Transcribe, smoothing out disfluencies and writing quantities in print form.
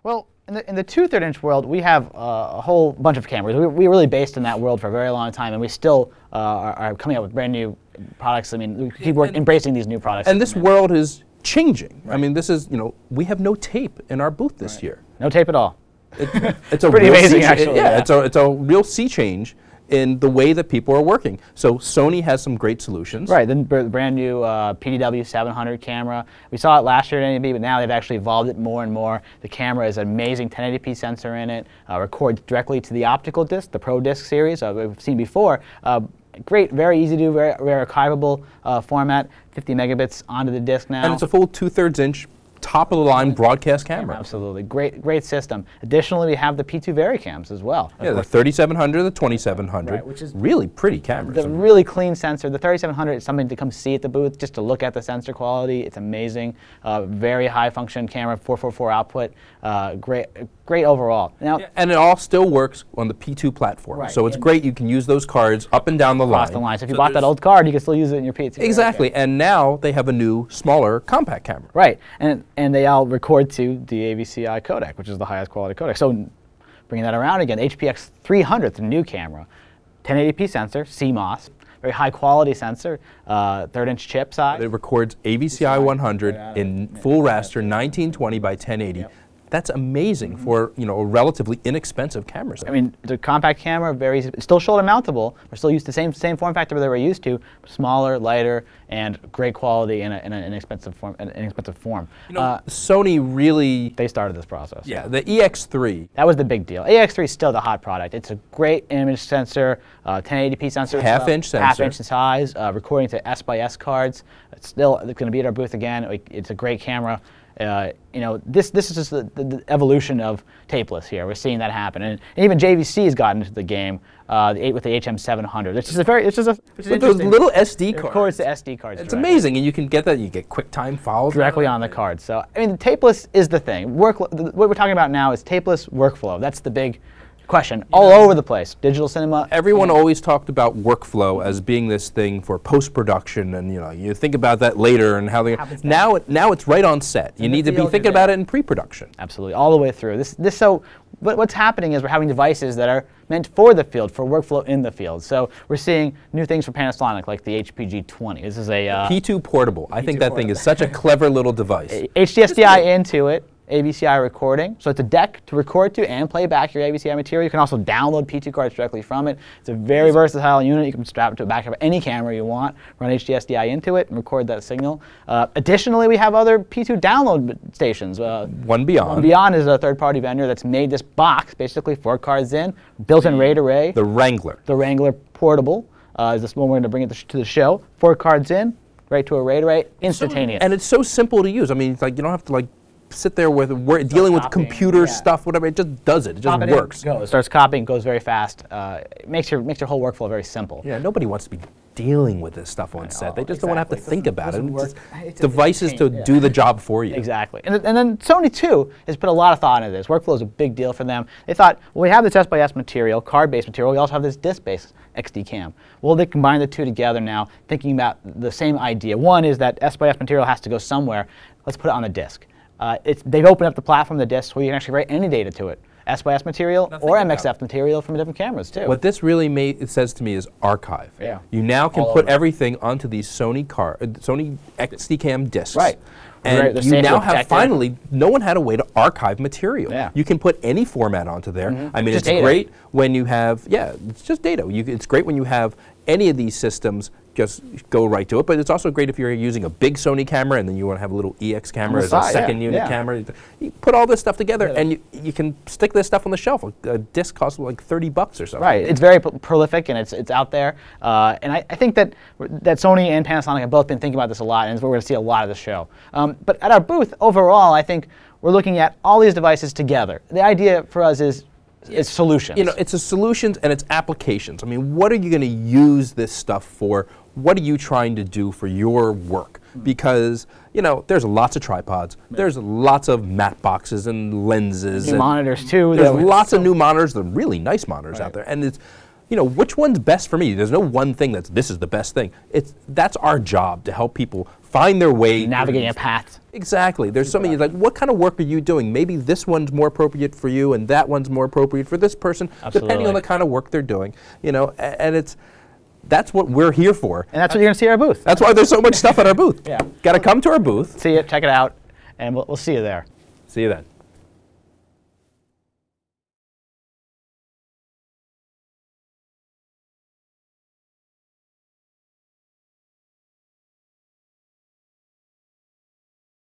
Well, in the 2/3 inch world, we have a whole bunch of cameras. We were really based in that world for a very long time, and we still are coming up with brand new products. I mean, we keep embracing these new products. And this world is changing. Right. I mean, this is, we have no tape in our booth this year. No tape at all. It's a pretty real amazing, actually. Yeah, it's a real sea change in the way that people are working. So Sony has some great solutions. Right, the brand new PDW 700 camera. We saw it last year at NAB, but now they've actually evolved it more and more. The camera is an amazing 1080p sensor in it, records directly to the optical disc, the Pro Disc series we've seen before. Great, very easy to do, very archivable format, 50 megabits onto the disc now. And it's a full 2/3 inch top-of-the-line broadcast camera. Absolutely, great system. Additionally, we have the P2 Varicams as well. Yeah, the 3700, the 2700, right, which is really pretty cameras. The really clean sensor. The 3700 is something to come see at the booth, just to look at the sensor quality. It's amazing. Very high function camera, 444 output. Great overall. Now, and it all still works on the P2 platform. Right. So it's great. You can use those cards up and down the line. Across the line. So if you bought that old card, you can still use it in your P2. Exactly. And now they have a new, smaller, compact camera. Right. And they all record to the AVCI codec, which is the highest quality codec. So bringing that around again, HPX 300, the new camera, 1080p sensor, CMOS, very high quality sensor, 3/3 inch chip size. It records AVCI 100 in full raster, 1920 by 1080. Yep. That's amazing for a relatively inexpensive camera set. I mean, it's a compact camera, very easy, still shoulder mountable. We're still used to the same form factor that we're used to, smaller, lighter, and great quality in an inexpensive form. Sony really started this process. Yeah, the EX3. That was the big deal. EX3 is still the hot product. It's a great image sensor, 1080p sensor, half-inch sensor, half-inch in size, recording to S/S cards. It's still going to be at our booth again. It's a great camera. This is just the evolution of tapeless here. We're seeing that happen, and even JVC has gotten into the game with the HM700. It's just with those little SD cards. Of course, the SD cards. It's amazing, and you can get that. You get QuickTime files directly on the card. So I mean, the tapeless is the thing. What we're talking about now is tapeless workflow. That's the big question all over the place. Digital cinema. Everyone always talked about workflow as being this thing for post-production, and you think about that later and how they. Now it's right on set. You need to be thinking about it in pre-production. Absolutely, all the way through. So what's happening is we're having devices that are meant for the field, for workflow in the field. So we're seeing new things from Panasonic, like the HPG20. This is a P2 portable. I think that thing is such a clever little device. HDSDI into it. AVCI recording, so it's a deck to record to and play back your AVCI material. You can also download P2 cards directly from it. It's a very versatile unit. You can strap it to the back of any camera you want, run HDSDI into it, and record that signal. Additionally, we have other P2 download stations. One Beyond. One Beyond is a third-party vendor that's made this box, basically 4 cards in, built-in RAID array. The Wrangler. The Wrangler Portable is this one we're going to bring it to the show. 4 cards in, right to a RAID array, instantaneous. And it's so simple to use. I mean, it's like you don't have to sit there dealing with computer stuff, whatever. It just does it. It just works. It starts copying, goes very fast. It makes your whole workflow very simple. Yeah, nobody wants to be dealing with this stuff on set. They just don't want to have to think about it. It's devices to do the job for you. Exactly. And then Sony, too, has put a lot of thought into this. Workflow is a big deal for them. They thought, well, we have this S/S material, card-based material. We also have this disc-based XD cam. Well, they combine the two together now, thinking about the same idea. One is that S/S material has to go somewhere. Let's put it on the disc. They've opened up the platform, the disc, where you can actually write any data to it. S/S material or MXF material from different cameras, too. What this really says to me is archive. Yeah. You now can put everything onto these Sony XDCam discs. Right. And you now have finally, no one had a way to archive material. Yeah. You can put any format onto there. I mean, it's great when you have, it's just data. It's great when you have any of these systems just go right to it, but it's also great if you're using a big Sony camera and then you want to have a little EX camera as a second unit camera. You put all this stuff together and you can stick this stuff on the shelf. A disc costs like $30 or so. Right, it's very prolific and it's out there. And I think that Sony and Panasonic have both been thinking about this a lot, and we're going to see a lot of the show. But at our booth, overall, I think we're looking at all these devices together. The idea for us is solutions. It's a solutions and it's applications. I mean, what are you going to use this stuff for? What are you trying to do for your work? Because, there's lots of tripods. There's lots of matte boxes and lenses. New monitors, too. There's lots of new monitors. They're really nice monitors out there. And it's, which one's best for me? There's no one thing this is the best thing. That's our job, to help people find their way. Navigating a path. Exactly. There's so many, like, what kind of work are you doing? Maybe this one's more appropriate for you, and that one's more appropriate for this person, depending on the kind of work they're doing. You know, and that's what we're here for. And that's what you're going to see at our booth. That's why there's so much stuff at our booth. Yeah. Got to come to our booth. See it, check it out, and we'll see you there. See you then.